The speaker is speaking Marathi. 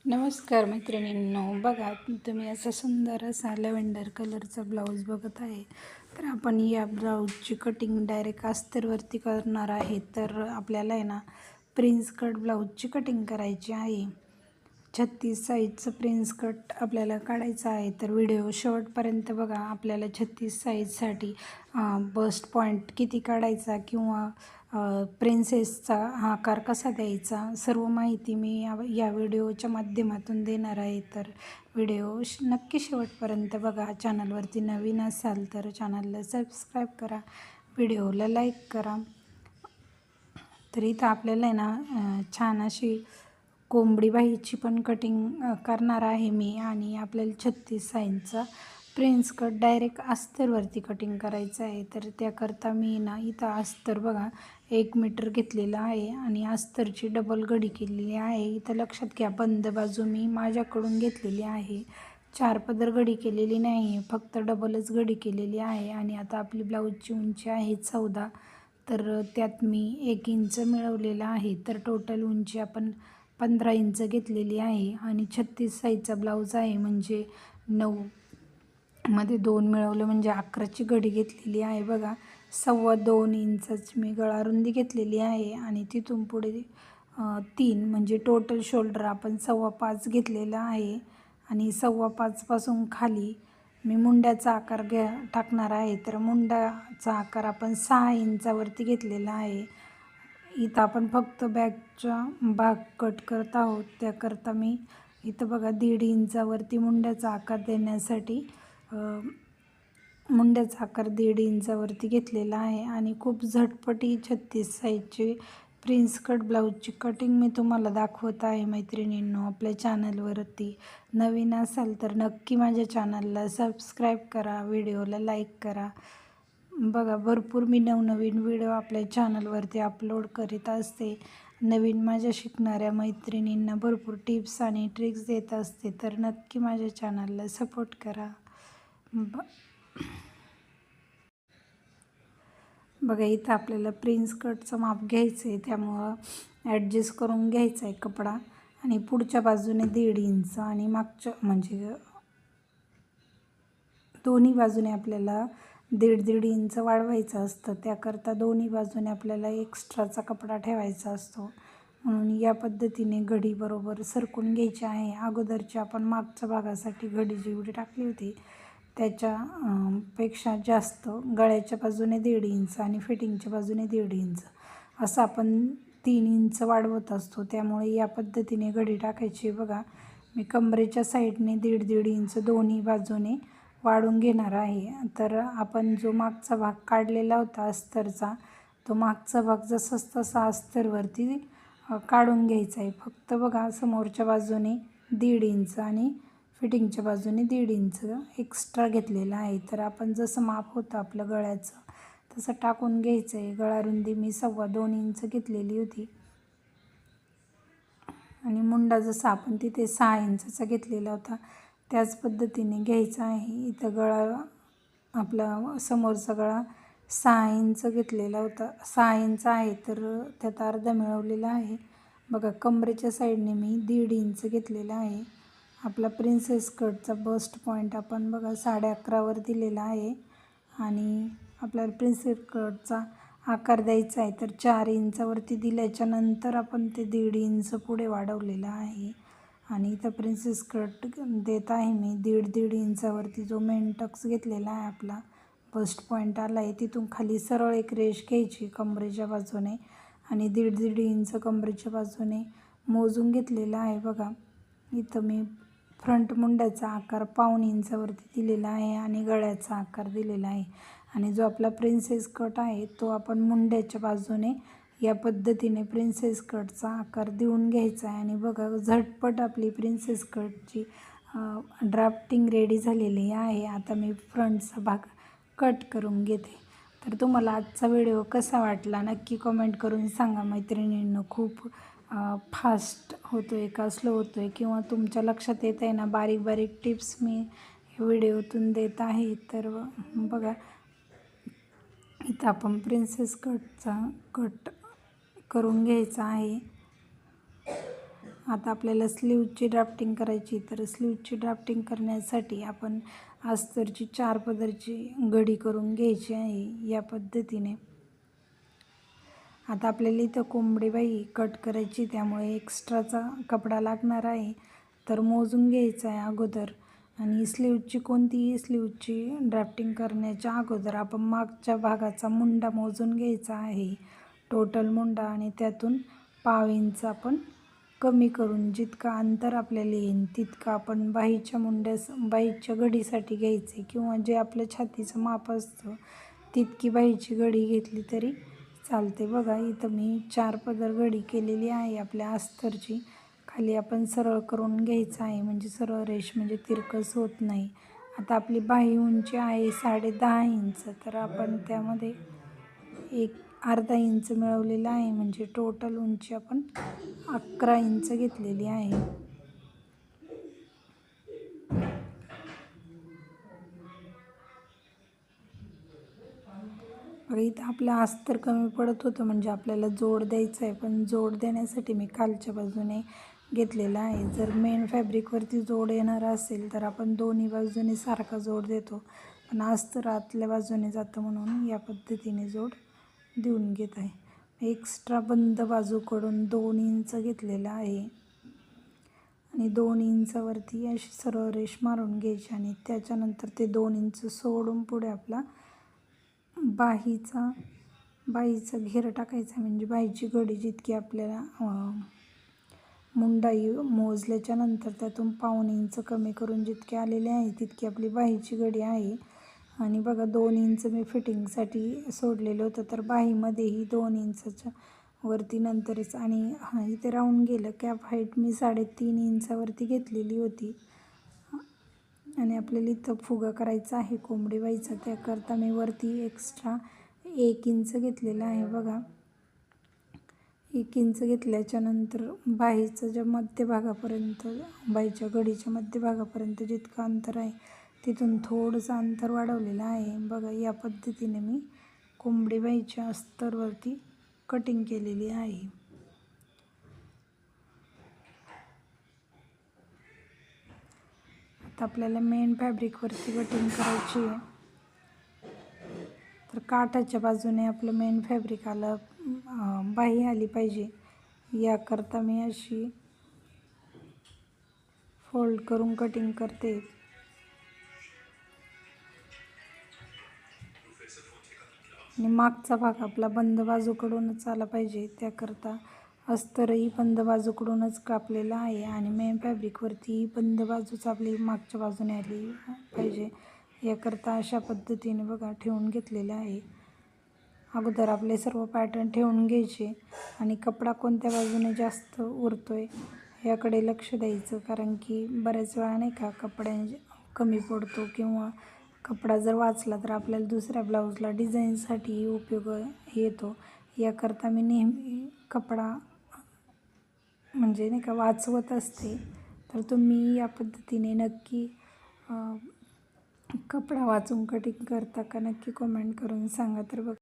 नमस्कार मैत्रिणींनो, बघा तुम्ही असा सुंदर असा लॅव्हेंडर कलरचा ब्लाऊज बघत आहे. तर आपण या ब्लाऊजची कटिंग डायरेक्ट अस्तरवरती करणार आहे. तर आपल्याला आहे ना प्रिन्स कट ब्लाऊजची कटिंग करायची आहे. 36 साईजचं प्रिन्स कट आपल्याला काढायचं आहे. तर व्हिडिओ शेवटपर्यंत बघा. आपल्याला 36 साईजसाठी बस्ट पॉईंट किती काढायचा किंवा प्रिन्सेसचा आकार कसा द्यायचा, सर्व माहिती मी या व्हिडिओच्या माध्यमातून देणार आहे. तर व्हिडिओ नक्की शेवटपर्यंत बघा. चॅनलवरती नवीन असाल तर चॅनलला सबस्क्राईब करा, व्हिडिओला लाईक करा. तर इथं आपल्याला आहे ना छान अशी कोंबडी बाहीची पण कटिंग करणार आहे मी. आणि आपल्याला 36 साईजचा प्रिन्स कट डायरेक्ट अस्तरवरती कटिंग करायचं आहे. तर त्याकरता मी ना इथं अस्तर बघा 1 मीटर घेतलेलं आहे आणि अस्तरची डबल घडी केलेली आहे. इथं लक्षात घ्या, बंद बाजू मी माझ्याकडून घेतलेली आहे. 4 पदर घडी केलेली नाही, फक्त डबलच घडी केलेली आहे. आणि आता आपली ब्लाऊजची उंची आहे 14, तर त्यात मी 1 इंच मिळवलेलं आहे. तर टोटल उंची आपण 15 इंच घेतलेली आहे. आणि 36 साईजचा ब्लाऊज आहे म्हणजे 9 मध्ये 2 मिळवलं म्हणजे 11ची घडी घेतलेली आहे. बघा 2.25 इंचाची मी गळारुंदी घेतलेली आहे. आणि तिथून पुढे 3 म्हणजे टोटल शोल्डर आपण 5.25 घेतलेला आहे. आणि 5.25 पासून खाली मी मुंड्याचा आकार टाकणार आहे. तर मुंड्याचा आकार आपण 6 इंचावरती घेतलेला आहे. इथं आपण फक्त बॅकचा भाग कट करत आहोत. त्याकरता मी इथं बघा 1.5 इंचावरती मुंड्याचा आकार देण्यासाठी मुंड्याचा आकार 1.5 इंचावरती घेतलेला आहे. आणि खूप झटपटी 36 साईजची प्रिन्स कट ब्लाऊजची कटिंग मी तुम्हाला दाखवत आहे मैत्रिणींनो. आपल्या चॅनलवरती नवीन असाल तर नक्की माझ्या चॅनलला सबस्क्राईब करा, व्हिडिओला लाईक करा. बघा भरपूर मी नवनवीन व्हिडिओ आपल्या चॅनलवरती अपलोड करीत असते. नवीन माझ्या शिकणाऱ्या मैत्रिणींना भरपूर टिप्स आणि ट्रिक्स देत असते. तर नक्की माझ्या चॅनलला सपोर्ट करा. बघा इथं आपल्याला प्रिन्स कटचं माप घ्यायचं आहे, त्यामुळं ॲडजस्ट करून घ्यायचा आहे कपडा. आणि पुढच्या बाजूने 1.5 इंच आणि मागच्या म्हणजे दोन्ही बाजूने आपल्याला 1.5 इंच वाढवायचं असतं. त्याकरता दोन्ही बाजूने आपल्याला एक्स्ट्राचा कपडा ठेवायचा असतो. म्हणून या पद्धतीने घडी बरोबर सरकून घ्यायची आहे. अगोदरची आपण मागच्या भागासाठी घडी जेवढी टाकली होती त्याच्या पेक्षा जास्त गळ्याच्या बाजूने 1.5 इंच आणि फिटिंगच्या बाजूने 1.5 इंच असं आपण 3 इंच वाढवत असतो. त्यामुळे या पद्धतीने घडी टाकायची. बघा मी कमरेच्या साईडने 1.5 इंच दोन्ही बाजूने वाढून घेणार आहे. तर आपण जो मागचा भाग काढलेला होता अस्तरचा, तो मागचा भाग जसाच तसा अस्तरवरती काढून घ्यायचा आहे. फक्त बघा समोरच्या बाजूने 1.5 इंच आणि फिटिंगच्या बाजूने 1.5 इंच एक्स्ट्रा घेतलेला आहे. तर आपण जसं माप होतं आपलं गळ्याचं तसं टाकून घ्यायचं आहे. गळारुंदी मी 2.25 इंच घेतलेली होती. आणि मुंडा जसा आपण तिथे 6 इंचाचा घेतलेला होता त्याच पद्धतीने घ्यायचा आहे. इथं गळा आपला समोरचा गळा 6 इंच घेतलेला होता, 6 इंच आहे, तर त्यात अर्धा मिळवलेला आहे. बघा कमरेच्या साईडने मी 1.5 इंच घेतलेला आहे. आपला प्रिन्सेस कटचा बस्ट पॉईंट आपण बघा 11.5वर दिलेला आहे. आणि आपल्याला प्रिन्सेस कटचा आकार द्यायचा आहे तर 4 इंचावरती दिल्याच्या नंतर आपण ते 1.5 इंच पुढे वाढवलेलं आहे. आणि इथं प्रिन्सेस कट देत आहे मी 1.5 इंचावरती. जो मेन टक्स घेतलेला आहे आपला बस्ट पॉईंट आला आहे तिथून खाली सरळ एक रेष घ्यायची कमरेच्या बाजूने आणि 1.5 इंच कमरेच्या बाजूने मोजून घेतलेला आहे. बघा इथं मी फ्रंट मुंड्याचा आकार 1.25 इंचावरती दिलेला आहे आणि गळ्याचा आकार दिलेला आहे. आणि जो आपला प्रिन्सेस कट आहे तो आपण मुंड्याच्या बाजूने या पद्धतीने प्रिन्सेस कटचा आकार देऊन घ्यायचा आहे. आणि बघा झटपट आपली प्रिन्सेस कटची ड्राफ्टिंग रेडी झालेली आहे. आता मी फ्रंटचा भाग कट करून घेते. तर तुम्हाला आजचा व्हिडिओ कसा वाटला नक्की कमेंट करून सांगा मैत्रिणींनो. खूप फास्ट होतो आहे का स्लो होतो आहे किंवा तुमच्या लक्षात येत आहे ना बारीक बारीक टिप्स मी व्हिडिओतून देत आहे. तर बघा इथं आपण प्रिन्सेस कटचा कट करून घ्यायचा आहे. आता आपल्याला स्लीवची ड्राफ्टिंग करायची, तर स्लीवची ड्राफ्टिंग करण्यासाठी आपण अस्तरची 4 पदरची घडी करून घ्यायची आहे या पद्धतीने. आता आपल्याला इथं कोंबडीबाई कट करायची, त्यामुळे एक्स्ट्राचा कपडा लागणार आहे, तर मोजून घ्यायचा आहे अगोदर. आणि स्लीवची कोणतीही स्लीवची ड्राफ्टिंग करण्याच्या अगोदर आपण मागच्या भागाचा मुंडा मोजून घ्यायचा आहे, टोटल मुंडा, आणि त्यातून पाव इंच आपण कमी करून जितकं अंतर आपल्याला येईल तितकं आपण बाहीच्या घडीसाठी घ्यायचे, किंवा जे आपल्या छातीचं माप असतं तितकी बाहीची घडी घेतली तरी चालते. बघा इथं मी 4 पदर घडी केलेली आहे आपल्या अस्तरची. खाली आपण सरळ करून घ्यायचं आहे, म्हणजे सरळ रेष, म्हणजे तिरकस होत नाही. आता आपली बाही उंची आहे 10.5 इंच, तर आपण त्यामध्ये एक अर्धा इंच मिळवलेला आहे, म्हणजे टोटल उंची आपण 11 इंच घेतलेली आहे. बघा इथं आपलं अस्तर कमी पडत होतं, म्हणजे आपल्याला जोड द्यायचं आहे, पण जोड देण्यासाठी मी खालच्या बाजूने घेतलेला आहे. जर मेन फॅब्रिकवरती जोड येणार असेल तर आपण दोन्ही बाजूने सारखा जोड देतो, पण अस्तर आतल्या बाजूने जातं म्हणून या पद्धतीने जोड देऊन घेत आहे. एक्स्ट्रा बंद बाजूकडून 2 इंच घेतलेला आहे, आणि 2 इंचावरती अशी सरळ रेष मारून घ्यायची, आणि त्याच्यानंतर ते 2 इंच सोडून पुढे आपला बाहीचा घेर टाकायचा, म्हणजे बाहीची घडी जितकी आपल्याला मुंडा मोजल्याच्या नंतर त्यातून पाऊण इंच कमी करून जितके आलेले आहे तितकी आपली बाहीची घडी आहे. आणि बघा 2 इंच मी फिटिंगसाठी सोडलेलं होतं, तर बाहीमध्येही 2 इंचाच्या वरती नंतरच, आणि इथे राहून गेलं कॅप हाईट मी 3.5 इंचावरती घेतलेली होती. आणि आपल्याला इथं फुगा करायचा आहे कोंबडीबाईचा, त्याकरता मी वरती एक्स्ट्रा 1 इंच घेतलेला आहे. बघा 1 इंच घेतल्याच्या नंतर बाहीचं ज्या मध्यभागापर्यंत, बाहीच्या घडीच्या मध्यभागापर्यंत जितकं अंतर आहे तिथून थोडंसं अंतर वाढवलेलं आहे. बघा या पद्धतीने मी कोंबडीबाईच्या अस्तरवरती कटिंग केलेली आहे. आता आपल्याला मेन फॅब्रिकवरती कटिंग करायची आहे, तर काठाच्या बाजूने आपलं मेन फॅब्रिक आलं, बाही आली पाहिजे, याकरता मी अशी फोल्ड करून कटिंग करते. आणि मागचा भाग आपला बंद बाजूकडूनच आला पाहिजे, त्याकरता अस्तरही बंद बाजूकडूनच कापलेलं आहे, आणि मेन फॅब्रिकवरती बंद बाजूच आपली मागच्या बाजूने आली पाहिजे, याकरता अशा पद्धतीने बघा ठेवून घेतलेलं आहे. अगोदर आपले सर्व पॅटर्न ठेवून घ्यायचे, आणि कपडा कोणत्या बाजूने जास्त उरतोय याकडे लक्ष द्यायचं, कारण की बऱ्याच वेळा नाही का कपडा कमी पडतो, किंवा कपडा जर वाचला तर आपल्याला दुसऱ्या ब्लाऊजला डिझाईनसाठी उपयोग येतो. याकरता मी नेहमी कपडा म्हणजे नाही का वाचवत असते. तर तुम्ही या पद्धतीने नक्की कपडा वाचून कटिंग करता का, नक्की कमेंट करून सांगा. तर बघा